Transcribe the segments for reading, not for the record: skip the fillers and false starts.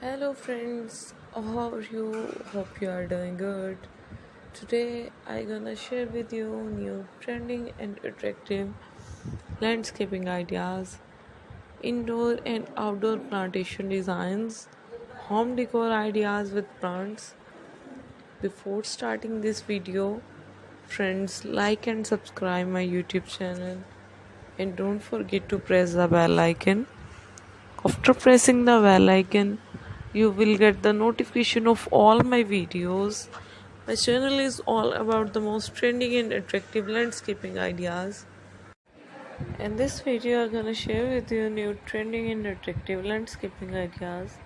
Hello friends, how are you? Hope you are doing good. Today I gonna share with you new trending and attractive landscaping ideas, indoor and outdoor plantation designs, home decor ideas with plants. Before starting this video, friends like and subscribe my YouTube channel and don't forget to press the bell icon. After pressing the bell icon, you will get the notification of all my videos. My channel is all about the most trending and attractive landscaping ideas. In this video, I'm gonna share with you new trending and attractive landscaping ideas,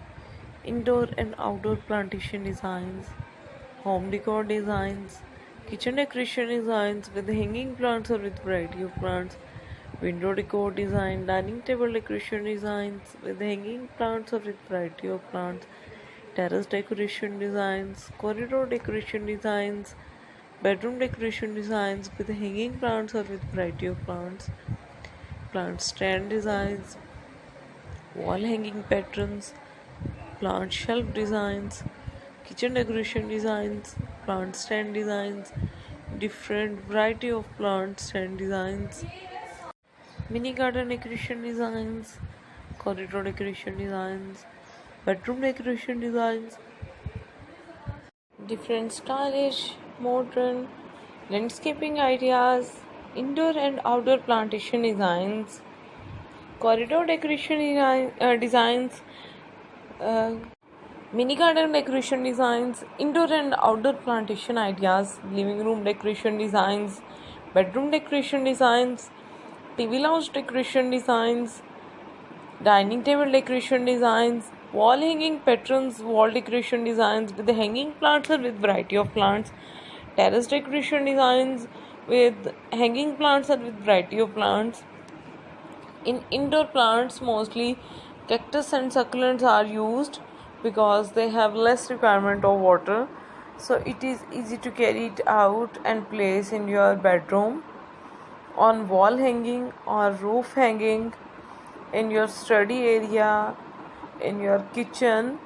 indoor and outdoor plantation designs, home decor designs, kitchen decoration designs with hanging plants or with variety of plants, window decor design, dining table decoration designs with hanging plants or with variety of plants, terrace decoration designs, corridor decoration designs, bedroom decoration designs with hanging plants or with variety of plants, plant stand designs, wall hanging patterns, plant shelf designs, kitchen decoration designs, plant stand designs, different variety of plant stand designs, mini garden decoration designs, corridor decoration designs, bedroom decoration designs, different stylish, modern landscaping ideas, indoor and outdoor plantation designs, corridor decoration designs, uh, mini garden decoration designs, indoor and outdoor plantation ideas, living room decoration designs, bedroom decoration designs, TV lounge decoration designs, dining table decoration designs, wall hanging patterns, wall decoration designs with the hanging plants or with variety of plants, terrace decoration designs with hanging plants or with variety of plants. In indoor plants, mostly cactus and succulents are used because they have less requirement of water, so it is easy to carry it out and place in your bedroom, on wall hanging or roof hanging, in your study area, in your kitchen,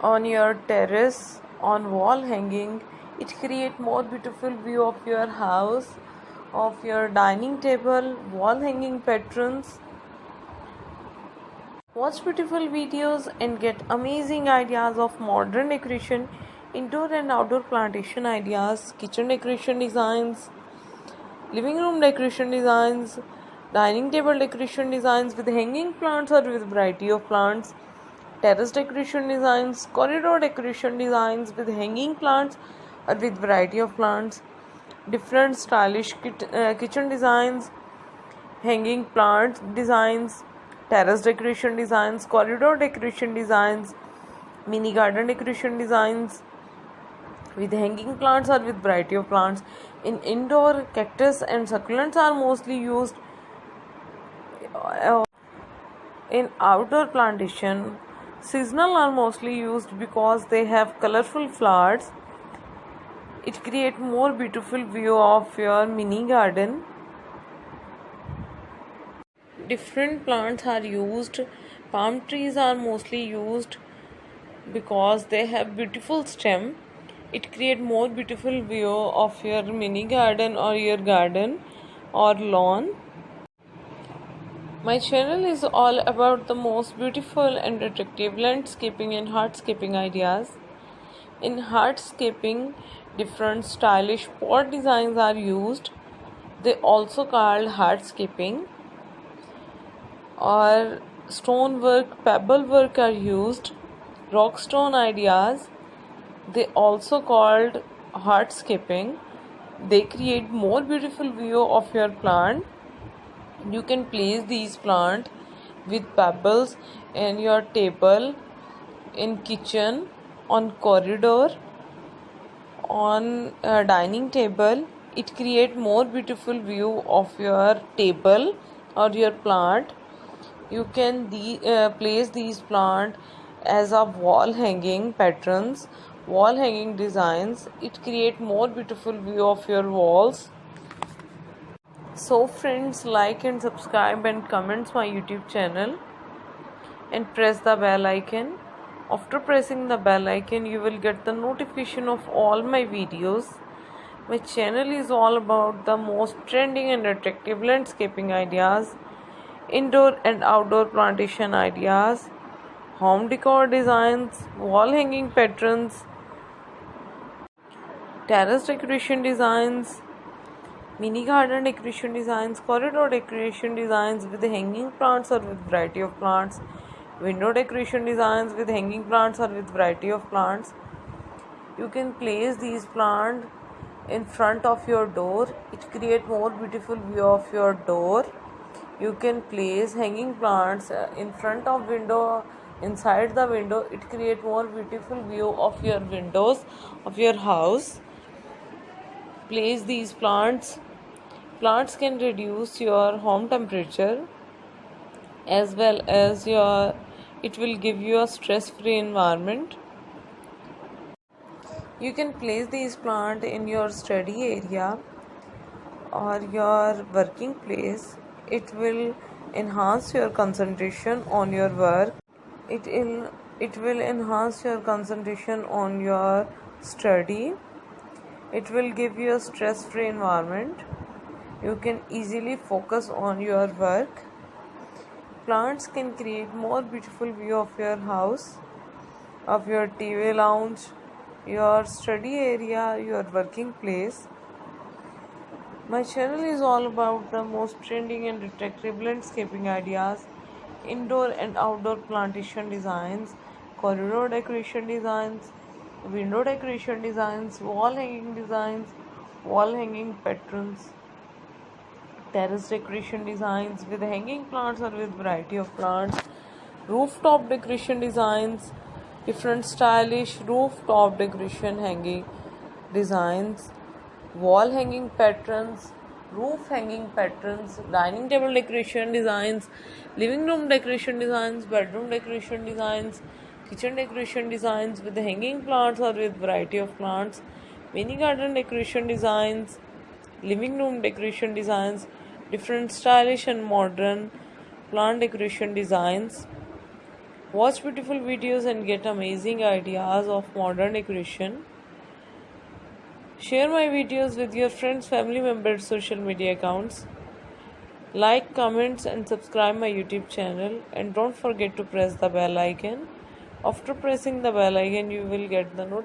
on your terrace, on wall hanging. It create more beautiful view of your house, of your dining table, wall hanging patterns. Watch beautiful videos and get amazing ideas of modern decoration, indoor and outdoor plantation ideas, kitchen decoration designs, living room decoration designs, dining table decoration designs with hanging plants or with variety of plants, terrace decoration designs, corridor decoration designs with hanging plants or with variety of plants, different stylish kitchen designs, hanging plant designs, terrace decoration designs, corridor decoration designs, mini garden decoration designs with hanging plants or with variety of plants. In indoor, cactus and succulents are mostly used. In outdoor plantation, seasonal are mostly used because they have colorful flowers. It creates more beautiful view of your mini garden. Different plants are used. Palm trees are mostly used because they have beautiful stem. It create more beautiful view of your mini garden or your garden or lawn. My channel is all about the most beautiful and attractive landscaping and hardscaping ideas. In hardscaping, different stylish pot designs are used. They also called hardscaping, or stonework, pebble work are used. Rockstone ideas, they also called hardscaping. They create more beautiful view of your plant. You can place these plant with pebbles in your table, in kitchen, on corridor, on a dining table. It create more beautiful view of your table or your plant. You can place these plant as a wall hanging patterns, wall hanging designs. It create more beautiful view of your walls. So friends, like and subscribe and comments my YouTube channel and press the bell icon. After pressing the bell icon, you will get the notification of all my videos. My channel is all about the most trending and attractive landscaping ideas, indoor and outdoor plantation ideas, home decor designs, wall hanging patterns, terrace decoration designs, mini garden decoration designs, corridor decoration designs with hanging plants or with variety of plants, window decoration designs with hanging plants or with variety of plants. You can place these plants in front of your door. It create more beautiful view of your door. You can place hanging plants in front of window, inside the window. It create more beautiful view of your windows of your house. Place these plants. Plants can reduce your home temperature as well as it will give you a stress-free environment. You can place these plants in your study area or your working place. It will enhance your concentration on your work. It will enhance your concentration on your study. It will give you a stress-free environment. You can easily focus on your work. Plants can create more beautiful view of your house, of your TV lounge, your study area, your working place. My channel is all about the most trending and attractive landscaping ideas, indoor and outdoor plantation designs, corridor decoration designs, window decoration designs, wall hanging patterns, terrace decoration designs with hanging plants or with variety of plants, rooftop decoration designs, different stylish rooftop decoration hanging designs, wall hanging patterns, roof hanging patterns, dining table decoration designs, living room decoration designs, bedroom decoration designs, kitchen decoration designs with hanging plants or with variety of plants, mini garden decoration designs, living room decoration designs, different stylish and modern plant decoration designs. Watch beautiful videos and get amazing ideas of modern decoration. Share my videos with your friends, family members, social media accounts. Like, comments and subscribe my YouTube channel, and don't forget to press the bell icon. After pressing the bell icon, you will get the notification